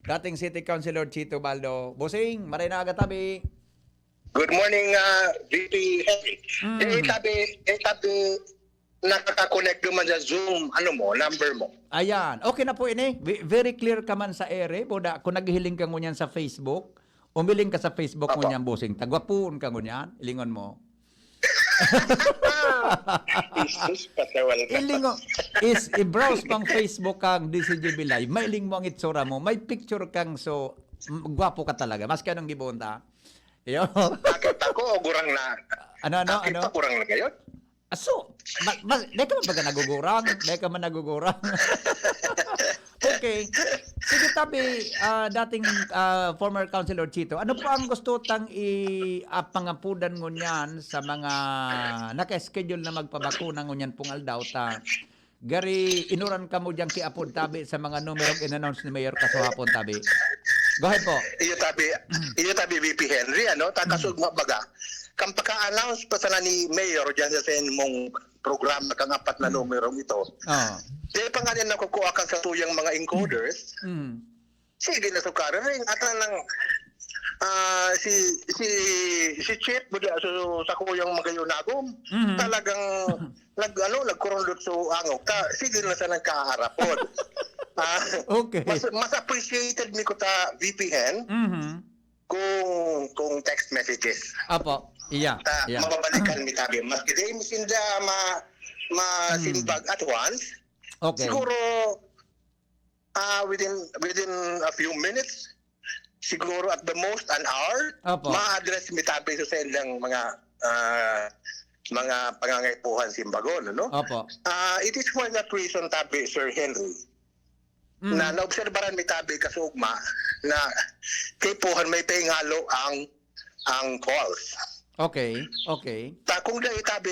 Dating City Councilor Chito Baldo. Bossing, maray na aga tabi. Good morning, VP Henry. Mm. Tabi, nakaka-connect naman sa Zoom, number mo. Ayan. Okay na po ini. Very clear ka man sa ere. Boda, kung naghihiling ka ngunyan sa Facebook, umiling ka sa Facebook Apo. ngunyan, bossing. Tagwapuon ka ngunyan. Ilingon mo. Jesus, patawal ka. Ilingo is i-browse pang Facebook kang DCGB Live. May iling mo ang itsura mo. May picture kang so gwapo ka talaga. Mas ka nung gibunta. Yo. Nakita ko, gurang na. Ano? Nakita, gurang na ngayon. Aso, dahil ka man baga nagugurang? Dahil ka man nagugurang? Okay. Sige tabi, dating former Councilor Chito, ano po ang gusto tang pangapudan ngunyan sa mga naka-schedule na magpabakuna ngunyan pong aldaw ta? Gari, inuran ka mo diyang kiapod tabi sa mga numerong in-announce ni Mayor Kasuhapon tabi. Go ahead po. Iyo tabi VP Henry, takasugma baga. Kang pagka-announce pa sana ni Mayor dyan sa mong programa kang apat na numerong ito. Oh. Dahil pa nga din nakukuha kang sa tuyang mga encoders, Mm. sige na sukaran rin. At lang, si Chip, so, sa kuyang magayunagom, talagang, nagkurundot so angok. Sige na sa nagkaharapon. Okay. Mas appreciated mi ko ta VP Hen kung text messages. Apo. Yeah. Mababalikan mi tabi. Mas kita misinda masimbag at once. Okay. Siguro within a few minutes, siguro at the most an hour, Opo. ma-address mi tabi sa silang mga pangangaipuhan simbagon, ano? Opo. It is for that reason tabi, Sir Henry, na naobserbaran mi tabi kasugma na kay puhan may pahingalo ang calls. Okay. Okay. Kung dahil tabi,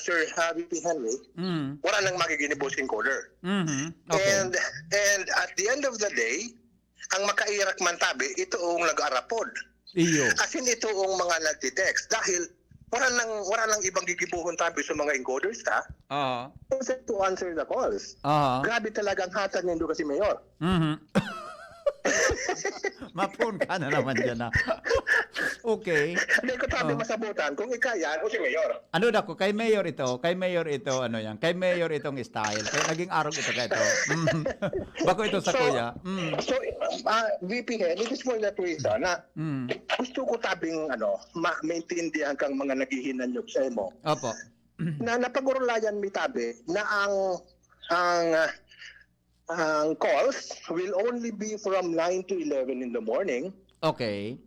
Sir VP Henry, wala nang magiging bossing caller. Okay. And at the end of the day, ang makairak man tabi, ito ang nag-arapod. Iyo. As in ito ang mga nagtitext. Dahil wala nang ibang gigibuhon tabi sa mga encoders, ta? Ah. To answer the calls. Grabe talagang hatag nindo kasi Mayor. Mapun ka na naman dyan na. Okay. Hindi ko tabi masabutan kung ikayan o si Mayor. Ano na ko, kay Mayor ito, ano yan, kay Mayor itong style, kay naging arog ito kay ito. Bako ito sa kuya. So, VP Hen, it is for that reason na gusto ko tabing maintindihan kang mga naghihinanyog sa imo. Opo. Na napagurulayan mi tabi na ang calls will only be from 9 to 11 in the morning Okay.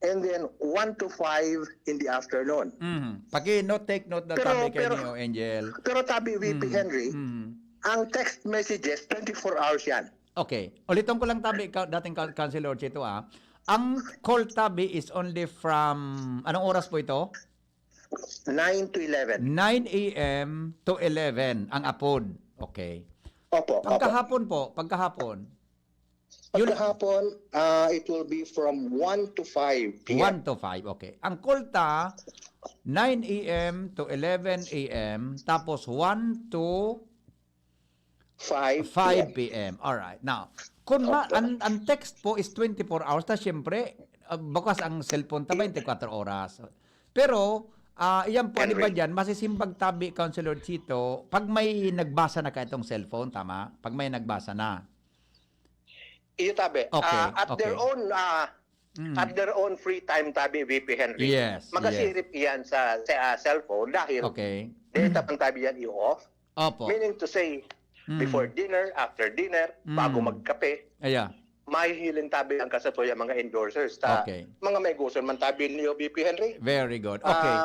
and then 1 to 5 in the afternoon. Take note na tabi kay Neo Angel. Pero tabi VP Henry, ang text messages 24 hours yan. Okay. Ulitin ko lang tabi, dating Councilor Chito Ang call tabi is only from, anong oras po ito? 9 to 11. 9 a.m. to 11 ang apod. Okay. Opo. Pagkahapon po, pagkahapon. Pagkahapon, it will be from 1 to 5 p.m. 1 to 5, okay. Ang kulta, 9 a.m. to 11 a.m. Tapos 1 to 5 p.m. Alright. Now, kung ang text po is 24 hours, ta siyempre, bakas ang cellphone ta 24 oras. Pero, iyan po, ano ba dyan? Masisimbag tabi, Councilor Chito, pag may nagbasa na ka itong cellphone, tama? Pag may nagbasa na. Iyo tabi. Okay, At their own free time tabi VP Henry. Yes. Magasirip iyan sa cellphone dahil data pang tabi yan i-off. Opo. Meaning to say, before dinner, after dinner, bago magkape, may hilin tabi ang kasatoya mga endorsers. Mga may gusto man tabi niyo VP Henry. Very good. Okay.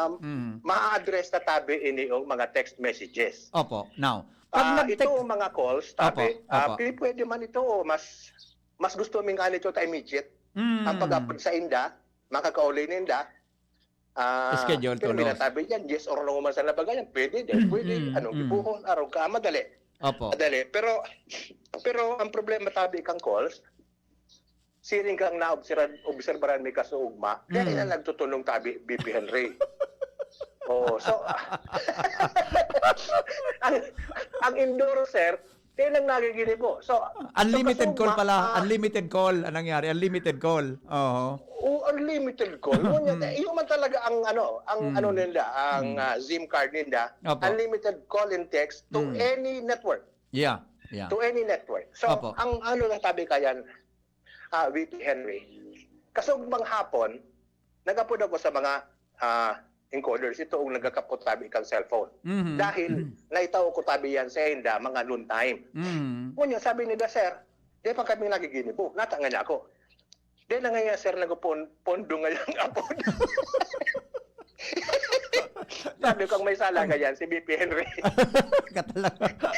Ma-address na tabi iniyong mga text messages. Opo. Now, ito mga calls tabi, Opo. pwede man ito mas gusto ming ano ito ta immediate. Ang pag-upload sa inda, makakauli ninda. Schedule to pero tabi yan, yes or no man sa labagayan, pwede din. Pwede, ibuhon, araw ka, madali. Opo. Madali. Pero ang problema tabi kang calls, siring kang na-obserbaran may kasuugma, kaya na nagtutulong tabi BP Henry. So ang endorser, Kaya lang nagigilibo. So, Unlimited call kasugma, pala. Unlimited call. Anong nangyari? Unlimited call. Oo. unlimited call. Yung man talaga ang ano nila, ang SIM card nila, Opo. unlimited call and text to any network. Yeah. Yeah. To any network. So, Opo. ang ano lang sabi kayan, VP Henry, kasugmang hapon, nagapod ako sa mga encoders. Ito ang nagakapot tabi kang cellphone. Dahil naitaw ko tabi yan sa hinda mga noon time. Ngunyan, sabi nila, sir, di pa kami nagiginibo. Nata nga niya ako. Di na nga sir, nagpondo nga yung apod. Sabi kong may sala ka yan, si VP Henry. Katalaga.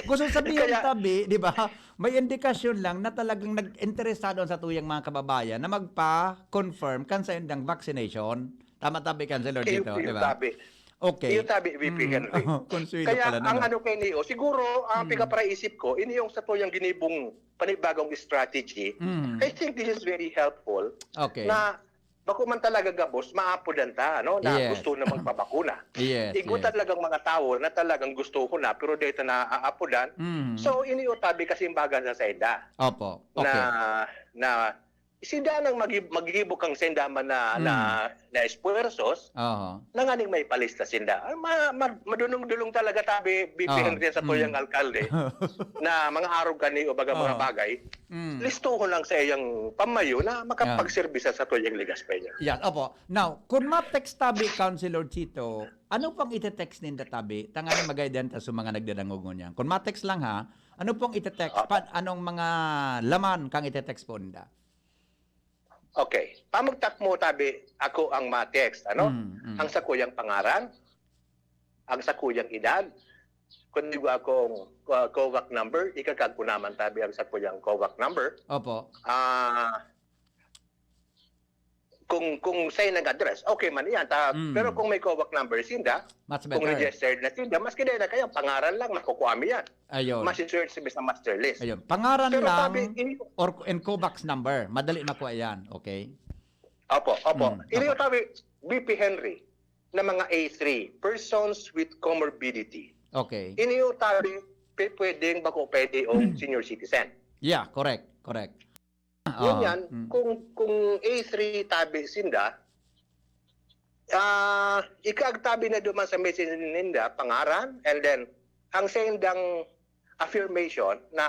Gusto sabihin Kaya- tabi, di ba? May indikasyon lang na talagang nag-interesado sa tuyang mga kababayan na magpa-confirm kan sa indang vaccination. Tama tabi Councilor dito, di ba? Tabi. Okay. Yung tabi, VP Henry. Consuelo Kaya pala ang naman. ano kay Neo, siguro ang pika-isip ko, ini yung sa tuyang ginibong panibagong strategy. I think this is very helpful. Okay. Na bako man talaga gabos, maapodan ta, no? Na Yes. gusto na magpabakuna. Yes, Igo yes. talagang mga tao na talagang gusto ko na, pero dito na aapodan. So, iniutabi kasi imbagan sa senda. Opo. Okay. Na sida nang maghibok ang senda man na espuersos, Oo. nanganing may palista sinda. Ay, madunong-dulong talaga tabi BP Henry sa tuyang alkalde na mga arog kani o baga mga bagay. Listuhon lang sa iyang pamayo na makapagserbisa sa tuyang ligas pa niya. Yan, opo. Now, kung ma-text tabi, Councilor Chito, ano pong ite-text ninda tabi? Tanganin magaydan ta sa mga nagdadangog niyan. Kung ma-text lang ha, ano pong ite-text? Anong mga laman kang ite-text po ninda? Okay. Pamagtak mo tabi, ako ang ma-text. Ano? Ang sa kuyang pangaran, ang sa kuyang edad, kung di ko akong COVAC number, ikagag ko naman tabi ang sa kuyang COVAC number. Opo. Kung sa'yo nag-address, okay man yan. Pero kung may COVAC number sinda, Much kung better. registered na sinda, mas kaya na kayo, pangaran lang, makukuha mo yan. Ayun. Mas-search sa master list. Ayun. Pangaran Pero lang tabi, or and COVAX number. Madali makuha yan. Okay? Opo. Opo. Ini yung tabi, BP Henry, na mga A3, persons with comorbidity. Okay. Ini yung tabi, pwedeng bako pwede o senior citizen. Yeah, correct. Correct. Yun yan, kung A3 tabi sinda, ikaagtabi na duman sa message ninda, pangaran, and then, ang sendang affirmation na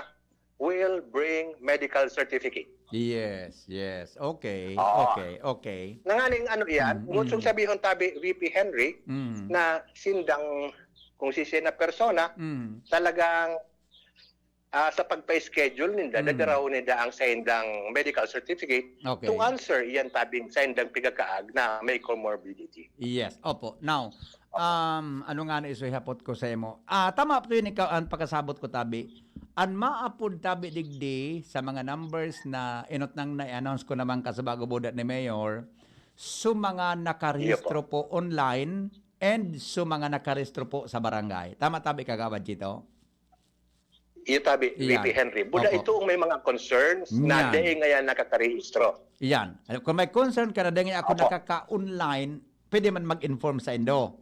will bring medical certificate. Yes, yes. Okay. Oo. Okay. Nanganing ano yan, ngusong sabihin tabi VP Henry, na sindang, kung siya na persona, talagang sa pagpa-schedule ninda, nadaraw ninda ang sendang medical certificate Okay. to answer iyan tabing sendang pigakaag na may comorbidity. Yes. Opo. Now, ano nga na isuhapot ko sa imo? Tama po yun ikaw ang pagkasabot ko tabi. Ang maapod tabi digdi sa mga numbers na inot nang na-announce ko naman ka sa bago budat ni Mayor, so mga nakarehistro po online and so mga nakarehistro po sa barangay. Tama tabi kagawad dito? Iyo tabi, Iyan. VP Henry. Buda Opo. ito ang may mga concerns na Yan. daing ngayon nakakarehistro. Iyan. Kung may concern ka na dahil ako Opo. nakaka-online, pwede man mag-inform sa Indo.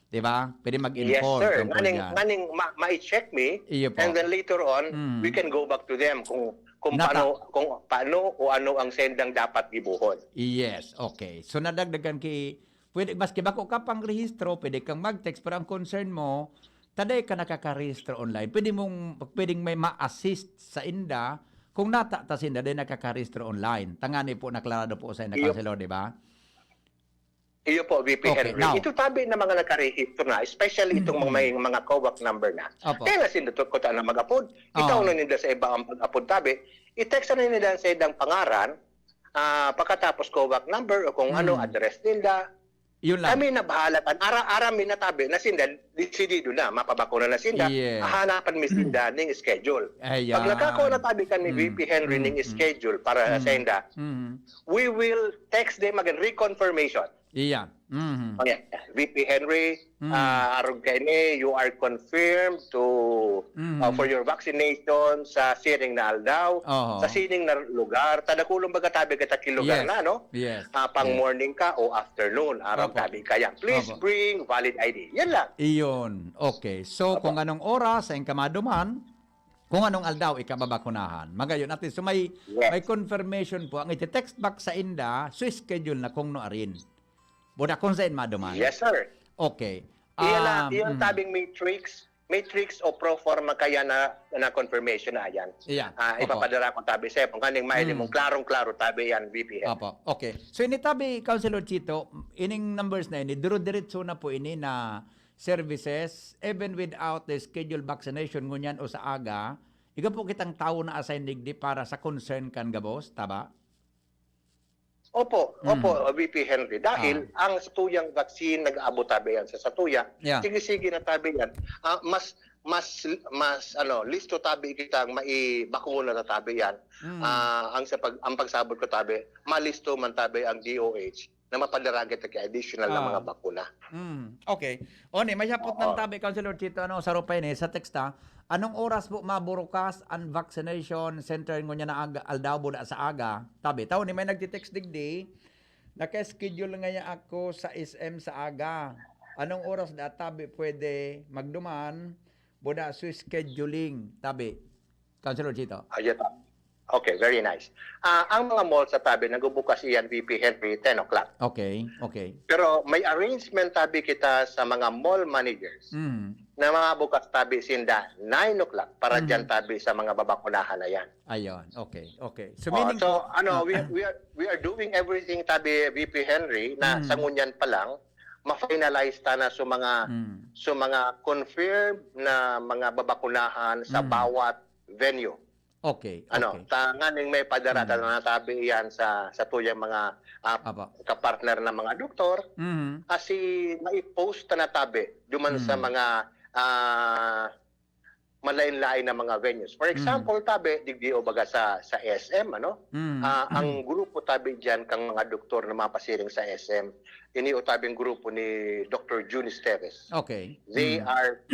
Di ba? Pwede Yes, mag-inform. sir. tungkol dyan. Nganing ma-check me, Iyo po. and then later on, we can go back to them kung paano o ano ang sendang dapat ibuhon. Yes, okay. So nadagdagan pwede, maski bako ka pang rehistro, pwede kang mag-text, pero ang concern mo, taday ka nakakarehistro online, pwedeng may ma-assist sa inda, kung nata ta sinda, day nakakarehistro online. Tangani po, naklarado po sa inda, Iyo. Councilor, di ba? Iyo po, VP Okay, Henry. now. Ito tabi na mga nakarehistro na, especially itong mga COVAC number na. Opo. Kaya na sindatot ko ta na mag-upload. Itaw na nila sa iba ang mag-upload tabi. I-text na nila sa idang pangaran, pagkatapos COVAC number o kung ano, address nila. Yun lang. Kami na bahala kan. Ara-ara mi natabi na sinda, decidido na, mapabakuna na sinda, Yes. hahanapan mi sinda ning schedule. Ayan. Pag nakakuha na tabi kan ni VP Henry ning schedule para sa sinda, we will text them again, reconfirmation. Iya. Mhm. Okay. VP Henry, aron kini, you are confirmed to for your vaccination sa sining na aldaw, Oo. sa sining na lugar. Tadakulong baga tabi kita kilugar Yes. na, no? Yes. Pang Yes. morning ka o afternoon, aron Opo. tabi kaya. Please Opo. bring valid ID. Yan lang. Iyon. Okay. So, kung anong oras sa kamaduman, kung anong aldaw ikababakunahan. Magayon natin. So, may confirmation po. Ang iti-text back sa inda, so schedule na kung noarin. Buda kung saan maduman. Yes, sir. Okay. Iyan tabing matrix o pro forma kaya na confirmation na yan. Yeah. Opo. Ipapadara ko tabi sa kung kaning maili mong klarong-klaro tabi yan, VP. Opo. Okay. So, ini tabi, Councilor Chito, ining numbers na ini, duro-diretso na po ini na services, even without the scheduled vaccination ngunyan o sa aga, iga po kitang tao na assign digdi para sa concern kan gabos, taba? Opo, VP Henry. Dahil ang satuyang vaccine nag-aabot tabi yan sa satuya, Yeah. sige na tabi yan. Mas listo tabi kitang maibakuna na tabi yan. Ang pagsabot ko tabi, malisto man tabi ang DOH na mapadaragit na additional na mga bakuna. Okay. Oni, may sapot ng tabi, Councilor Chito, sa rupay ni, sa teksta, anong oras po maburukas ang vaccination center ngunya na aga, aldaw buda sa aga? Tabi, tao ni may nagtitext digdi, naka-schedule nga ako sa SM sa aga. Anong oras da tabi pwede magduman buda sa scheduling? Tabi, Councilor Chito. Ayun. Okay, very nice. Ang mga mall sa tabi, nagbubukas iyan, VP Henry, 10 o'clock. Okay. Pero may arrangement tabi kita sa mga mall managers na mga bukas tabi sinda 9 o'clock para dyan tabi sa mga babakunahan na yan. Ayun, okay. So, meaning we are doing everything tabi, VP Henry, na sa ngunyan pa lang, ma-finalize ta na sa mga confirmed na mga babakunahan sa bawat venue. Okay. Tanganing may padarata na tabi yan sa tuyang mga kapartner na mga doktor, kasi maipost na tabi duman sa mga malain-lain na mga venues. For example, tabi, digdio baga sa SM, ang grupo tabi dyan kang mga doktor na mapasiring sa SM, iniyo tabing grupo ni Dr. June Esteves. Okay. They are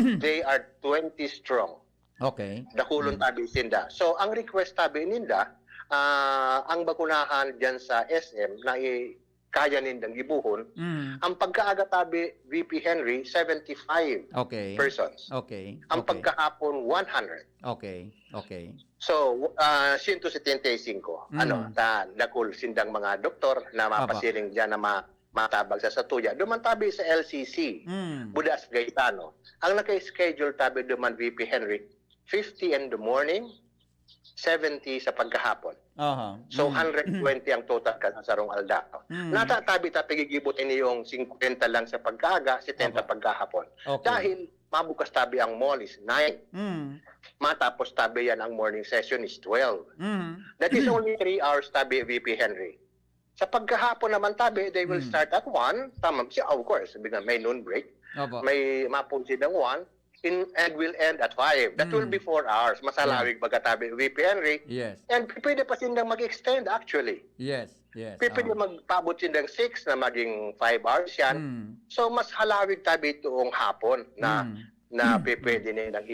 20 strong. Okay. Dakulon tabi sinda. So, ang request tabi ninda, ang bakunahan dyan sa SM na kaya nindang ibuhon, ang pagkaaga tabi, VP Henry, 75 persons. Okay. Ang pagkahapon, 100. Okay. So, 175. Dakul sindang mga doktor na mapasiring dyan na matabag sa satuya. Duman tabi sa LCC, Budas Gaetano. Ang naka-schedule tabi duman, VP Henry, 50 in the morning, 70 sa pagkahapon. So, 120 ang total sa sarong aldaw. Natatabi pagigibot yung 50 lang sa pagkaaga, 70 pagkahapon. Dahil mabukas tabi ang mall is 9. Matapos tabi yan ang morning session is 12. That is only 3 hours tabi, VP Henry. Sa pagkahapon naman tabi, they will start at 1. Tama siya, of course. May noon break. May mapunsid ng 1. And will end at 5. That will be 4 hours. Masalawig pagkatabi, VP Henry. Yes. And pwede pa sindang mag-extend actually. Yes. Pwede magpabot sindang 6 na maging 5 hours yan. So mas halawig tabi itoong hapon na pwede nilang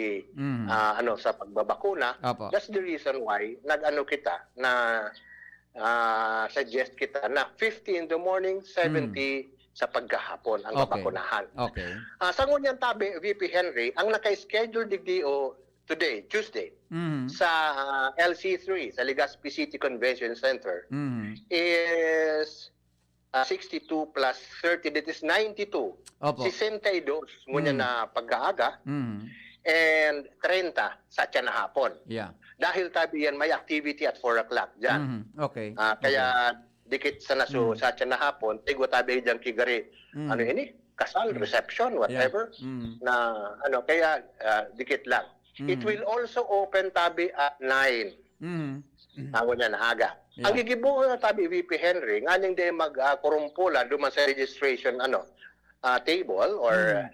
sa pagbabakuna. That's the reason why kita na suggest kita na 50 in the morning, 70 sa pagkahapon ang babakunahan. Okay. Sa ngunyan tabi, VP Henry, ang naka-schedule digdio today, Tuesday, sa LC3, sa Legazpi City Convention Center, is 62 plus 30, that is 92. 62 ngunyan na pagkaaga, and 30 sa tiyan na hapon. Yeah. Dahil tabi yan, may activity at 4 o'clock dyan. Okay. Kaya dikit sa naso sa tiyan na hapon, tigwa tabi dyan kigari. Kasal, reception, whatever. Na kaya dikit lang. It will also open tabi at 9. Ako niya na aga. Ang gigibuo na tabi, VP Henry, nganing di magkurumpulan duman sa registration table or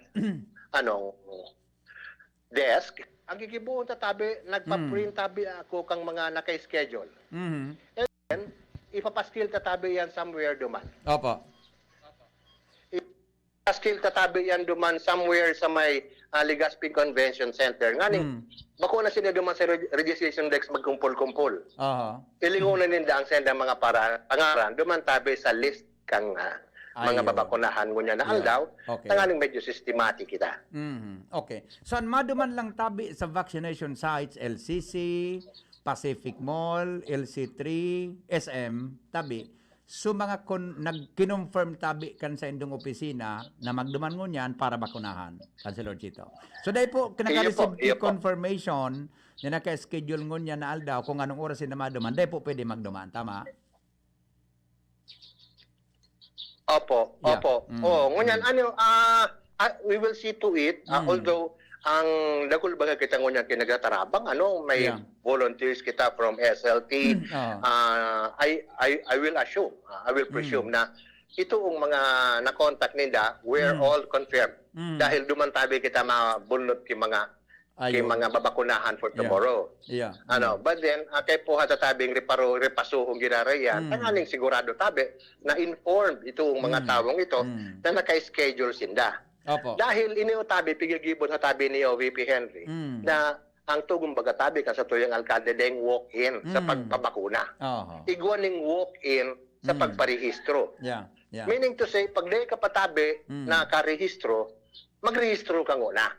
desk, ang gigibuo na tabi, nagpa-print tabi ako kang mga naka-schedule. And then, ipapaskil ta tabi yan somewhere duman. skill tatabi yan duman somewhere sa may Legazpi Convention Center. Nganing, bako na sila duman sa registration desk magkumpul-kumpul. Ilingunan ninda ang senda mga pangaran duman tabi sa list kang mga babakunahan mo niya na aldaw, tanganing medyo systematic kita. Okay. So, maduman lang tabi sa vaccination sites, LCC, Pacific Mall, LC3, SM, tabi. So, mga nag-kinonfirm tabi kan sa indong opisina na magduman mo niyan para bakunahan, Councilor Chito. So, dahil po, kinaka-receive confirmation na naka-schedule mo niya na aldaw kung anong oras na maduman, dahil po pwede magduman. Tama? Opo, opo. Ngunyan, we will see to it, although, ang dagol baga kita ngunyan kinagatarabang, may volunteers kita from SLT, I will assume, I will presume na ito ang mga na-contact nila, we're all confirmed. Dahil dumantabi kita mabunot ki mga babakunahan for tomorrow. But then, kay po hatatabing repasuhong ginarayan, tangaling sigurado tabi na informed itong mga tawong ito na naka-schedule sinda. Dahil iniutabi, pigigibon hatabi ni VP Henry, na ang tugong bagatabi ka sa tuyang alkalde deng walk-in sa pagpabakuna. Iguaning walk-in sa pagparehistro. Meaning to say, pag di ka patabi na karehistro, magrehistro ka muna.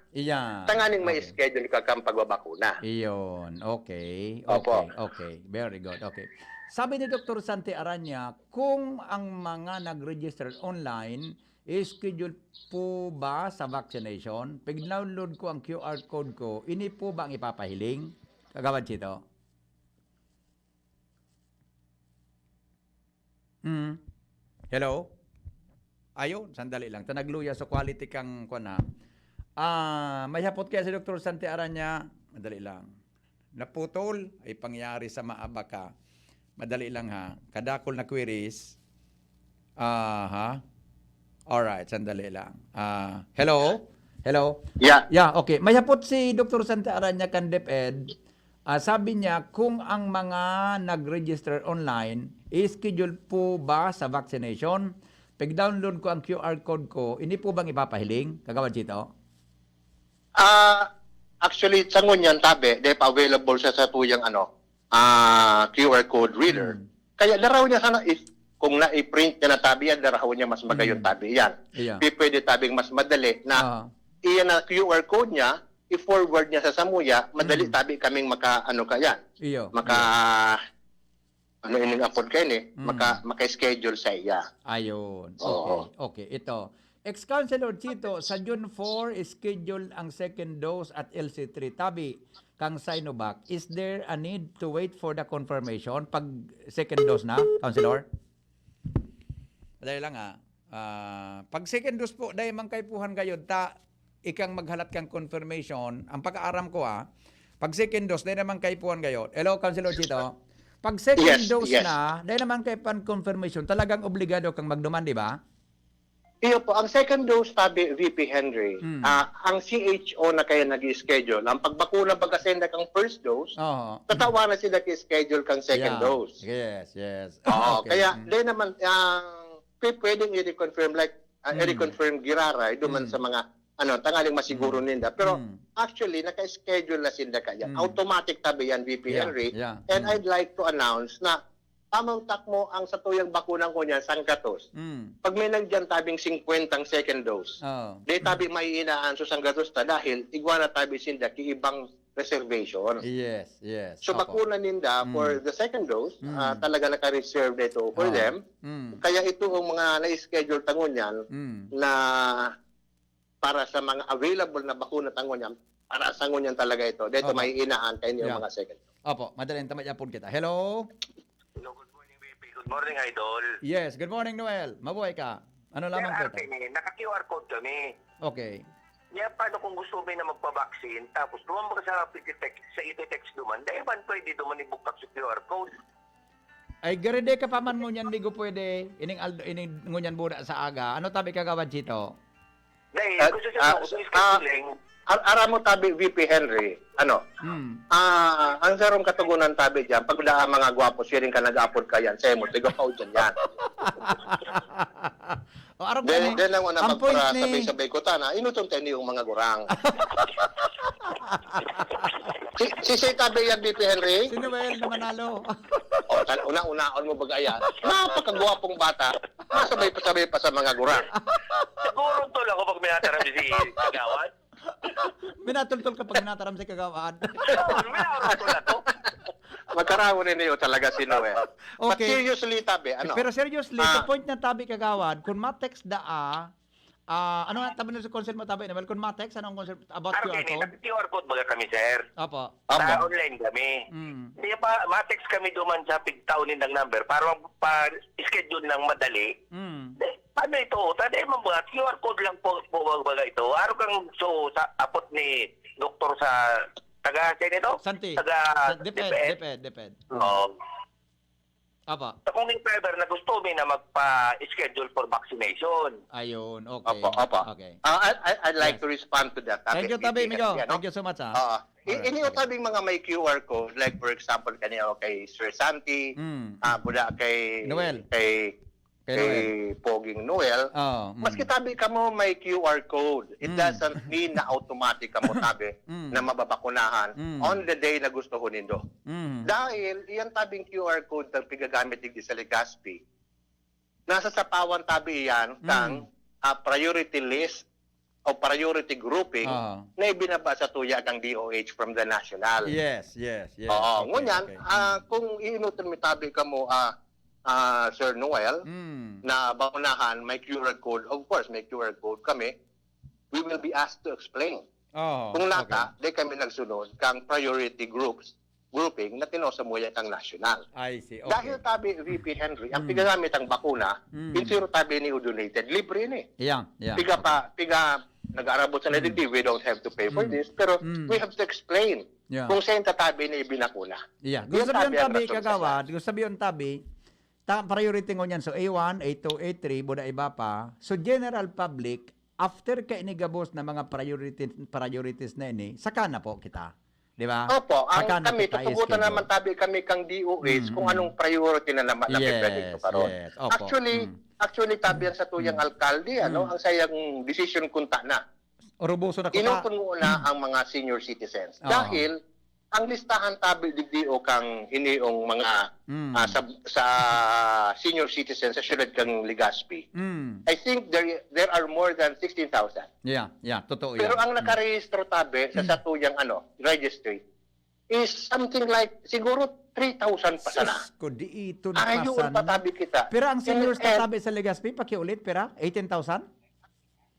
Tanganing may schedule ka kang pagbabakuna. Iyon. Okay. Opo. Okay. Very good. Okay. Sabi ni Dr. Sante Aranya, kung ang mga nag-register online, schedule po ba sa vaccination? Pag download ko ang QR code ko, ini po ba ang ipapahiling? Kagawad Chito? Hello? Ayun, sandali lang. Tanagluya sa quality kang kuna. May hapot kaya si Dr. Sante Aranya. Madali lang. Naputol ay pangyari sa maabaka. Madali lang ha. Kadakol na queries. Alright, sandali lang. Hello? Hello? Yeah, okay. May hapot si Dr. Sante Aranya kan DepEd. Sabi niya, kung ang mga nag-register online, schedule po ba sa vaccination? Pag-download ko ang QR code ko, hindi po bang ipapahiling? Kagawad Chito? Actually, sa ngunyan tabi, dahil available siya sa tuyang QR code reader. Kaya daraw niya sana, kung na-print niya na tabi yan, daraw niya mas magayon tabi yan. Pwede tabing mas madali na iyan na QR code niya, i-forward niya sa Samuya, madali tabi kaming ining upload kayo maka-schedule sa iya. Ayun. Okay. Ito. Ex-Councilor Chito, sa June 4, schedule ang second dose at LC3 tabi kang Sinovac. Is there a need to wait for the confirmation pag second dose na, Councilor? Dahil lang pag second dose po, dahil man kay puhan kayo, ikang maghalat kang confirmation, ang pagkaaram ko pag second dose, dahil naman kay puhan kayo. Hello, Councilor Chito? Pag second dose na, dahil naman kay pan-confirmation, talagang obligado kang magduman, di ba? Iyo po, ang second dose tabi, VP Henry, ang CHO na kaya nag-schedule, ang pagbakuna pagkasenda kang first dose, tatawa na sila ki-schedule kang second dose. Yes. Kaya dahil naman, pwedeng i-reconfirm, i-reconfirm giraray, duman sa mga tangaling masiguro ninda. Pero actually, naka-schedule na sila kaya. Automatic tabi yan, VP Henry. And I'd like to announce na tamang takmo ang sa tuyang bakunang ko niyan, sanggatos. Pag may nagdyan tabing 50 ang second dose, di tabi may inaan sa sanggatos dahil igwana tabi sinda ki ibang reservation. Yes. So bakuna ninda for the second dose, talaga naka-reserve nito for them. Kaya ito ang mga na-schedule tangon yan na para sa mga available na bakuna tangon yan, para sa ngunyan talaga ito. Dito may inaan kayo yung mga second. Opo, madaling tamat yapon kita. Hello? Hello, good morning, VP. Good morning, Idol. Yes, good morning, Noel. Mabuhay ka. Ano lamang kita? Naka-QR code kami. Okay. Kaya paano kung gusto mo na magpa-vaccine, tapos lumang ka sa i-text duman, dahil man pwede duman ibuktak sa QR code. Ay, garide ka pa man ngunyan, di ko pwede. Ining ngunyan buda sa aga. Ano tabi kagawad Chito? Dahil gusto siya scheduling. Aram mo tabi, VP Henry, ang sarong katugunan tabi dyan, pag mga gwapo, sharing ka nag-upload ka yan, sa'yo mo, tigapaw dyan yan. O araw Then ang una ang point magpara ni sabay-sabay ko tana, inutong tayo yung mga gurang. si tabi yan, BP Henry. si Noel na manalo. O, una-unaon mo bagaya. Napakagwapong bata. Masabay pa sa mga gurang. Siguro tol ako pag minatarami si Kagawad. Minatultol ka pag nataram si Kagawad. Minatarami ako. Magkarawan niyo talaga si Noel. But Okay. seriously, tabi, ano? Pero seriously, the point na tabi Kagawad, kung ma-text ano nga tabi sa concern mo tabi, Noel? Kung ma-text, anong concern about Araw QR kini, code? nag-QR code baga kami, sir. Opo. Sa online kami. Hindi pa, ma-text kami duman sa pigtaunin ng number para pa-schedule ng madali. Paano ito? Tanda yung mga QR code lang po baga ito. Araw kang sa apot ni doktor sa taga-sen ito? Santi. Deped. Oo. Opo. Sa kung yung driver na gusto na magpa-schedule for vaccination. Ayun, okay. Opo. Okay. I'd like to respond to that. Thank you, Tabi, Migo. Ano? Thank you so much, Iniyo tabing mga may QR code, like for example, kanina kay Sir Santi, buda kay Noel. kay Poging Noel. Maski tabi ka mo may QR code, it doesn't mean na automatic ka mo tabi na mababakunahan on the day na gusto ko nindo. Dahil iyan tabing QR code na pigagamit digdi sa Legazpi, nasa sapawan tabi iyan kang priority list o priority grouping na ibinaba sa tuya kang DOH from the national. Yes. Oo, ngunyan, kung iinutin mo tabi ka mo Sir Noel, na baunahan, may QR code. Of course, may QR code kami. We will be asked to explain. Kung nata, di kami nagsunod kang priority grouping na tinosamuya kang national. I see. Okay. Dahil tabi, VP Henry, ang pigagamit ang bakuna, insiro tabi ni donated, libre ni. Yeah. Piga, nag-aarabot sa nadigdi, we don't have to pay for this, pero we have to explain kung saan tatabi ni ibinakuna. Yeah. Gusto sabihin tabi, Kagawad, gusto sabihin tabi, priority ngo niyan. So, A1, A2, A3, buda iba pa. So, general public, after ka inigabos na mga priorities na ini, saka na po kita. Di ba? Opo, Saka na kami, kita tutugutan i-schedule. naman tabi kami kang DOH kung anong priority na naman na pwede ko karon. Yes. Opo. Actually, tabi yan sa tuyang alkalde, ang sayang decision kunta na. Urubuso na ko Inutun mo na ang mga senior citizens. Dahil, ang listahan tabi digdio kang iniong mga sa senior citizens sa syudad kang Legazpi. I think there are more than 16,000. Yeah, totoo yan. Pero ang nakarehistro tabi sa satuyang registry is something like siguro 3,000 pa sana. Ko di ito Ayun napasan. patabi kita. Pero ang seniors And- na tabi sa Legazpi, pakiulit, pera? 18,000?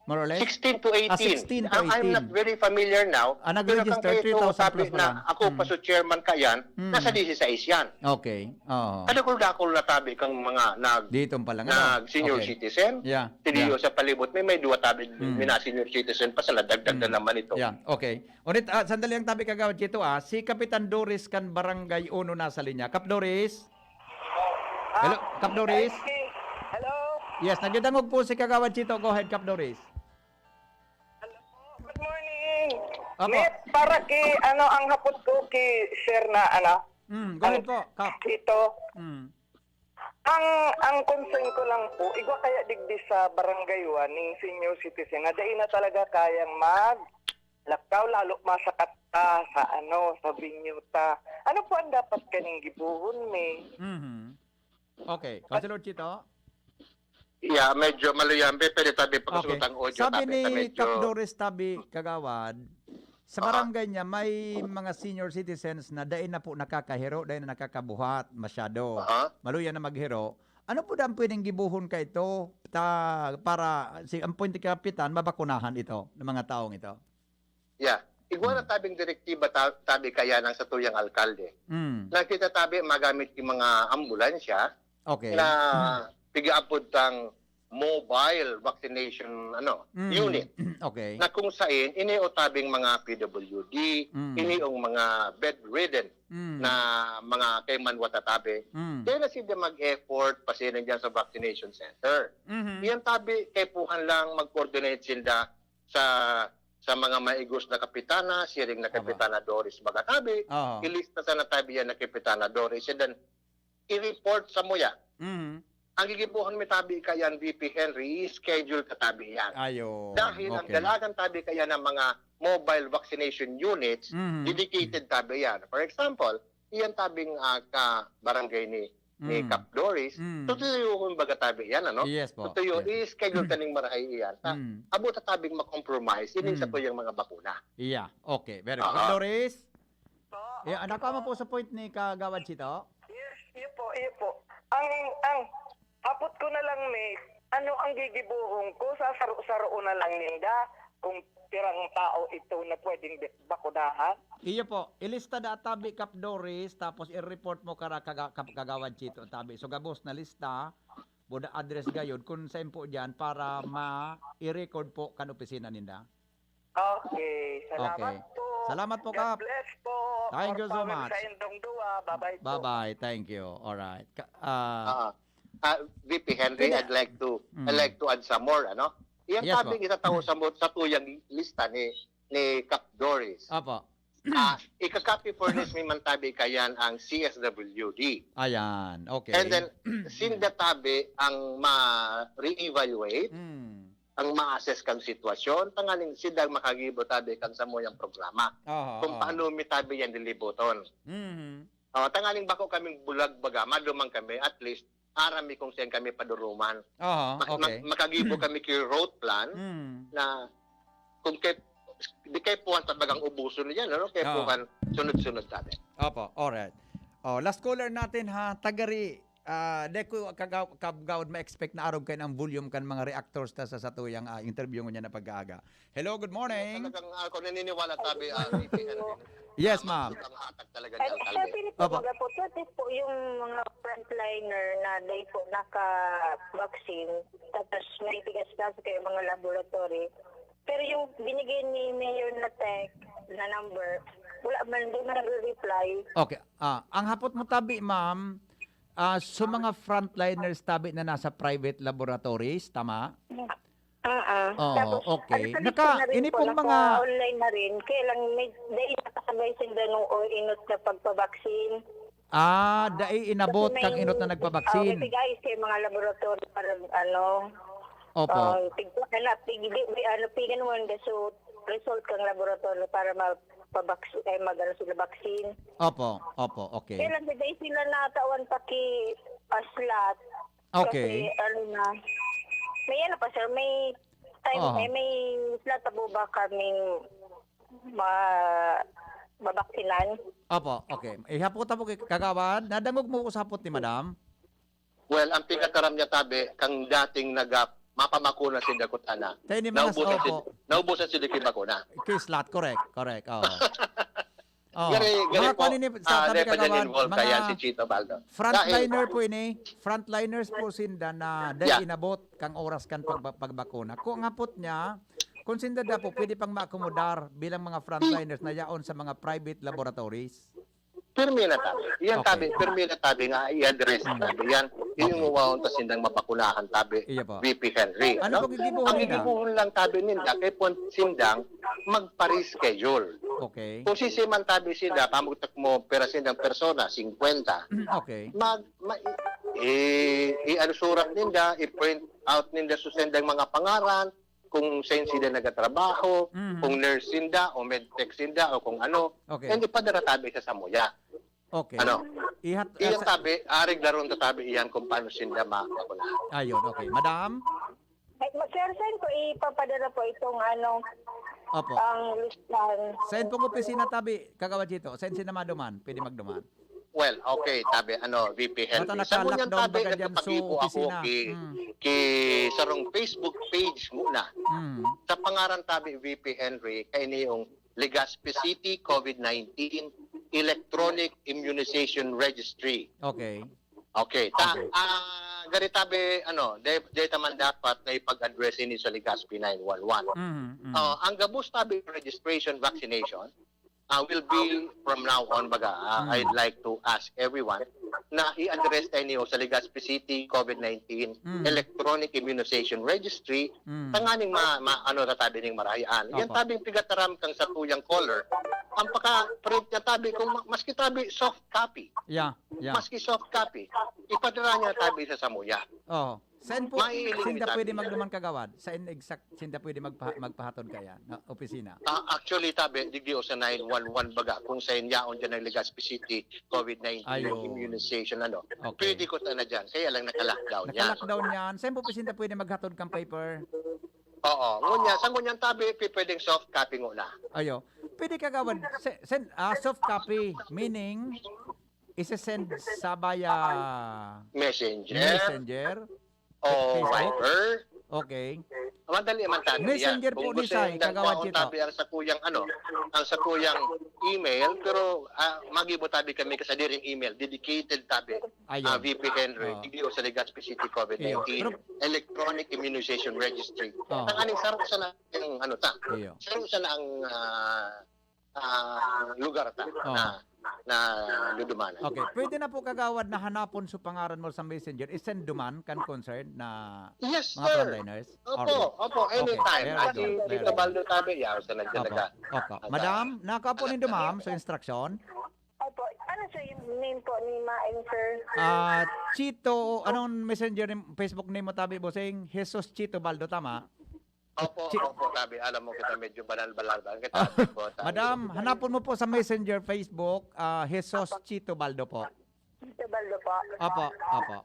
More or less? 16 to 18. 16 to 18. I'm not very familiar now. Nag-register, pero kang 3,000 sabi plus pa lang. na ako pa sa chairman ka yan, nasa 16 yan. Okay. Oo. Ano kung dakol na tabi kang mga Dito pa lang. senior Okay. citizen? Yeah. Tiniyo sa palibot, may duwa tabi mina senior citizen pa sa dagdag na naman ito. Yeah, okay. Ulit, sandali ang tabi Kagawad Chito. Si Kapitan Doris kan Barangay Uno nasa linya. Kap Doris? Hello, Kap Doris? Hello? Yes, nagdadangog po si Kagawad Chito. Go ahead, Kap Doris. Good morning. Apo. May para ang hapot ko sir na Go ahead po, Kap. ito. Mm. Ang concern ko lang po, igwa kaya digdi sa barangay 1 ning senior citizen na dai na talaga kayang lakaw lalo masakat ta sa sa binyuta. Ano po ang dapat kaning gibuhon ni? Okay, Councilor Chito. Yeah, medyo maluyambe, pero tabi pagkasulutang audio Sabi tabi ni na medyo... Kap Doris Tabi Kagawad, sa barangay niya may mga senior citizens na dahil na po nakakahiro, dahil na nakakabuhat masyado. Maluya na maghiro. Ano po daan pwedeng gibuhon ka ito para ang point ni Kapitan mabakunahan ito ng mga taong ito? Yeah. Igwa na tabing direktiba tabi kaya ng sa tuyang alkalde. Nakita tabi magamit yung mga ambulansya Okay. na pigaapod tang mobile vaccination unit. Okay. Na kung saan iniyo tabing mga PWD, iniong mga bedridden na mga kayman watatabi. Kaya na sila mag-effort pasirin dyan sa vaccination center. Iyan tabi kay puhan lang mag-coordinate sila sa mga maigos na kapitana, siring na kapitana Doris Magatabi, ilista sa natabi yan na kapitana Doris, and then i-report sa muya ang gigibuhan mi tabi kayan VP Henry, schedule katabi yan. Ayo. Dahil ang dalagan tabi kaya ng mga mobile vaccination units, dedicated tabi yan. For example, iyan tabing ka barangay ni Cap Doris, tutuyo kung baga tabi yan, ano? Yes po. Tutuyo, i-schedule kaning marahay iyan. Abo ta tabing makompromise, ini sa tuyang mga bakuna. Yeah, okay. Very good. Doris? Yeah, anak mo po sa point ni Kagawad Chito? Yes, iyo po. Ang hapot ko na lang, mate, ano ang gigibuhong ko, sasaro-saro na lang ninda kung tirang tao ito na pwedeng bakunahan. Iyo po, ilista da tabi Cap Doris, tapos i-report mo kara Kagawad Chito tabi. So gabos na lista, buda address gayod, kung saan po dyan para i-record po kan opisina ninda. Okay, salamat Okay. po. Salamat po, God Kap. bless po. Thank you so More power much. Sa indong duwa. Bye-bye po. Bye-bye. Thank you. Alright. VP Henry, I'd like to add some more, ano? Iyan Yes, tabing itatawo sa tuyang lista ni Cap Doris. Apo. Ika-copy furnish mi man tabi kayan ang CSWD. Ayan. Okay. And then, sinda tabi ang ma-re-evaluate, ang ma-assess kang sitwasyon, tangaling sidang makagibo tabi kang sa moyang programa. Kung paano mi tabi yan dilibuton. Tangaling bako kaming bulag baga, madumang kami, at least, arami kung saan kami paduruman. Okay. Makagibo kami kay road plan, na kung di kay puwan tabagang ubuso niyan, ano? Kay puwan sunod-sunod tabi. Opo. Alright. Last caller natin ha, tagari. Deko kagawad ma-expect na araw kayo ng volume kan mga reactors ta sa satuyang interview niya na pag-aaga. Hello, good morning. Talagang ako naniniwala tabi, VP Henry. Yes, ma'am. Ang hatag talaga Ay, niya, sa Alcalde. Pilipinas Opo. po, po yung mga frontliner na they po naka-vaccine, tapos may tigas-gas kayo mga laboratory. Pero yung binigay ni Mayor na tech na number, wala man, hindi man nagre-reply. Okay. Ang hapot mo tabi, ma'am, sa mga frontliners tabi na nasa private laboratories, tama? Oo, okay. Ini pong mga... online na rin, kaya lang may dahil nakasabay sila nung inot na pagpabaksin. Dai inabot Kasi kang may- inot na May nagpabaksin. tigay kayo mga laboratory para Opo. pigan mo ang result kang laboratory para magpabaksin, sila baksin. Opo, okay. Kaya lang dahil sila natawan paslat. Okay. Kasi may pa sir, may time, may slot po ba kaming babaksinan? Opo, okay. Ihapot po kay Kagawad. Nadangog mo ko sa hapot ni Madam. Well, ang pigataram niya tabi, kang dating mapamakuna si Dakotana. Tayo ni mga Naubusan si Diki Bakuna. kay slot, correct. Oo. Gari Mga po, kunin ni sa tabi pa din Kagawad, involved kaya si mga Chito Baldo. frontliner po ini. Frontliners po sinda na dahil inabot kang oras kan pagbakuna. Kung hapot niya, kung sinda da po, pwede pang maakomodar bilang mga frontliners na yaon sa mga private laboratories. Pirmi na tabi. Iyan Okay. tabi, pirmi na tabi nga i-address tabi. Yan, yung uwawang ta sindang mapakunahan tabi, Iya po. VP Henry. Ano no? pong gigibuhan Ang nila? gigibuhan lang tabi ninda, kay pon sindang magpa-reschedule. Okay. Kung sisiman tabi sila, pamugtak mo pera sindang persona, 50. Okay. I-surat ninda, i-print out ninda susendang mga pangaran, kung saan sila nagatrabaho, kung nurse sinda, o medtech sinda, o kung ano, Okay. and ipadara tabi sa Samoya. Okay. Ano? Iyan Sa- tabi, arig daron tabi iyan kung paano sinda makakuna. Ayun, okay. Madam? Sir, saan ko ipapadala po itong Opo. ang listahan? Saan pong opisina tabi, Kagawad Chito? Saan sinamaduman? Pwede magduman. Well, okay, tabi, VP Henry. Bata Sa naka-lockdown munyan tabi, baga dyan nagpapagibo sa ako opisina. sarong Facebook page muna. Sa pangaran tabi, VP Henry, kay niyong Legazpi City COVID-19 Electronic Immunization Registry. Okay. Okay. Gari tabi, data man dapat na ipag-address ni sa Legazpi 911. Ang gabos tabi registration vaccination will be from now on baga. I'd like to ask everyone na i-address tayo niyo sa Legazpi City COVID-19 Electronic Immunization Registry tanganing tatabi ning marayaan. Yan Opo. tabing pigataram kang sa tuyang caller ang paka-print niya tabi, kung maski tabi, soft copy. Yeah. Maski soft copy, ipadala niya tabi sa Samuya. Oh. Saan po, Maiiling sinda tabi pwede niya. magduman kagawad? Saan exact sinda pwede magpahatod kaya na opisina? Actually, tabi, digdiyo sa 911 baga, kung sa inyaon dyan ng Legazpi City, COVID-19 Ayun. immunization, Okay. pwede ko na dyan. Kaya lang naka-lockdown yan. Naka-lockdown yan. Saan po sinda pwede maghatod kang paper? Oo. Ngunya, sa ngunyan tabi, pwedeng soft copy na. Ayo. Pwede kagawad. Send soft copy. Meaning, isa-send sa via Messenger. O Facebook? Viber. Okay. Madali man tabi yan. Messenger po Kung ni gusto Sai, yung kagawad dagdaon dito. tabi ang sa kuyang ang sa kuyang email, pero magibo tabi kami sa diring email, dedicated tabi. Ayun. VP Henry, Oh. digdiyo sa Legazpi City COVID-19 Iyo. Pero- Electronic Immunization Registry. Oh. Ang aning sarap sa na yung Iyo. sarap sa na ang lugar ta Oh. na ludumanan. Okay. Pwede na po kagawad na hanapon sa pangaran mo sa Messenger. Isend duman kan concern na Yes, mga sir. frontliners. Opo, anytime. Very Kasi good, very dito good. baldo tabi, yaw sa Opo. nagdalaga. Opo. Madam, nakapo nindo ma'am sa instruction. Opo, ano sir yung name po ni Maeng sir? Chito, anong Messenger, Facebook name mo tabi bossing? Jesus Chito Baldo, tama? Opo, tabi. Alam mo kita medyo banal-balal. Kita, Madam, hanapon mo po sa Messenger Facebook, Jesus Chito Baldo po. Tito Baldo po. Opo.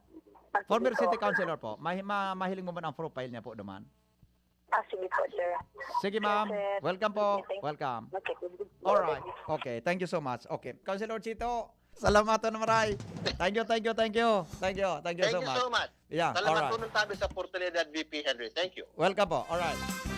Former City Councilor po. Mahiling mo ba ang profile niya po duman? Sige po sir. Sige ma'am. Yes, sir. Welcome po. Thank you. Welcome. Okay. Alright. Okay. Thank you so much. Okay. Councilor Chito, salamat na maray. Thank you so Thank you much. so much. Yeah, Salamat alright. po nung tabi sa oportunidad, VP Henry. Thank you. Welcome po. Alright.